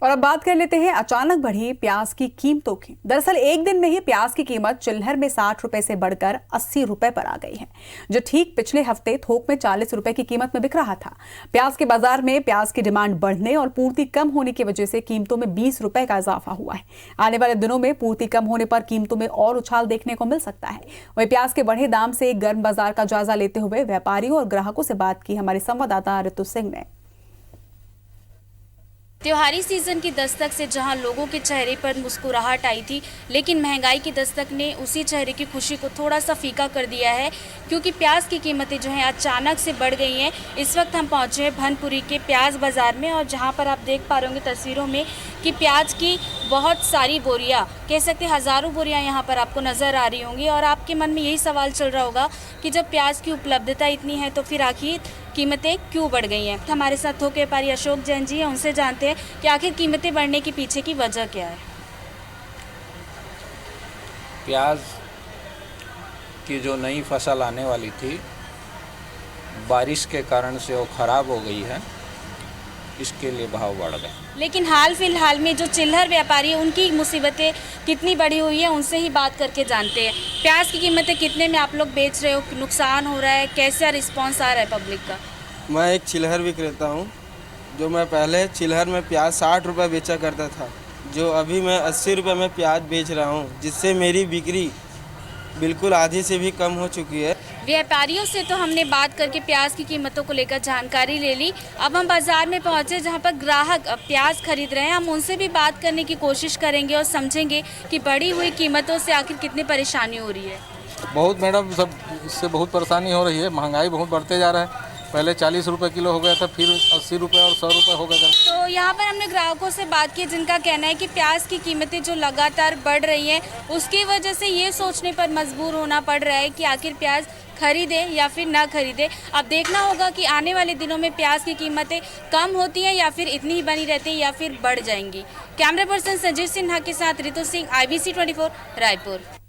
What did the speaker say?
और अब बात कर लेते हैं अचानक बढ़ी प्याज की कीमतों की। दरअसल एक दिन में ही प्याज की कीमत चिल्हर में 60 रुपए से बढ़कर 80 रुपए पर आ गई है, जो ठीक पिछले हफ्ते थोक में 40 रुपए की कीमत में बिक रहा था। प्याज के बाजार में प्याज की डिमांड बढ़ने और पूर्ति कम होने की वजह से कीमतों में 20 रुपए का इजाफा हुआ है। आने वाले दिनों में पूर्ति कम होने पर कीमतों में और उछाल देखने को मिल सकता है। वहीं प्याज के बढ़े दाम से गर्म बाजार का जायजा लेते हुए व्यापारियों और ग्राहकों से बात की हमारे संवाददाता ऋतु सिंह ने। त्योहारी सीजन की दस्तक से जहां लोगों के चेहरे पर मुस्कुराहट आई थी, लेकिन महंगाई की दस्तक ने उसी चेहरे की खुशी को थोड़ा सा फीका कर दिया है, क्योंकि प्याज की कीमतें जो हैं अचानक से बढ़ गई हैं। इस वक्त हम पहुंचे हैं भनपुरी के प्याज बाज़ार में और जहां पर आप देख पा रहे होंगे तस्वीरों में कि प्याज की बहुत सारी बोरियां, कह सकते हैं हज़ारों बोरियां यहाँ पर आपको नज़र आ रही होंगी और आपके मन में यही सवाल चल रहा होगा कि जब प्याज की उपलब्धता इतनी है तो फिर आखिर कीमतें क्यों बढ़ गई हैं। हमारे साथ थोक व्यापारी अशोक जैन जी हैं, उनसे जानते हैं कि आखिर कीमतें बढ़ने के पीछे की वजह क्या है। प्याज की जो नई फसल आने वाली थी, बारिश के कारण से वो ख़राब हो गई है, इसके लिए भाव बढ़ गए। लेकिन हाल फिलहाल में जो चिल्हर व्यापारी है उनकी मुसीबतें कितनी बढ़ी हुई है, उनसे ही बात करके जानते हैं। प्याज की कीमतें कितने में आप लोग बेच रहे हो, नुकसान हो रहा है, कैसा रिस्पांस आ रहा है पब्लिक का? मैं एक चिल्हर विक्रेता हूँ। जो मैं पहले चिल्हर में प्याज 60 रुपये बेचा करता था, जो अभी मैं 80 रुपये में प्याज बेच रहा हूँ, जिससे मेरी बिक्री बिल्कुल आधी से भी कम हो चुकी है। व्यापारियों से तो हमने बात करके प्याज की कीमतों को लेकर जानकारी ले ली। अब हम बाजार में पहुंचे जहां पर ग्राहक प्याज खरीद रहे हैं। हम उनसे भी बात करने की कोशिश करेंगे और समझेंगे कि बढ़ी हुई कीमतों से आखिर कितनी परेशानी हो रही है। बहुत मैडम, सब इससे बहुत परेशानी हो रही है। महंगाई बहुत बढ़ते जा रहा है। पहले 40 रुपये किलो हो गया था, फिर 80 रुपये और 100 रुपये हो गया। तो यहाँ पर हमने ग्राहकों से बात की, जिनका कहना है कि प्याज की कीमतें जो लगातार बढ़ रही हैं, उसकी वजह से ये सोचने पर मजबूर होना पड़ रहा है कि आखिर प्याज खरीदे या फिर ना खरीदे। अब देखना होगा कि आने वाले दिनों में प्याज की कीमतें कम होती हैं या फिर इतनी ही बनी रहती है या फिर बढ़ जाएंगी। कैमरा पर्सन संजीव सिन्हा के साथ ऋतु सिंह, IBC 24 रायपुर।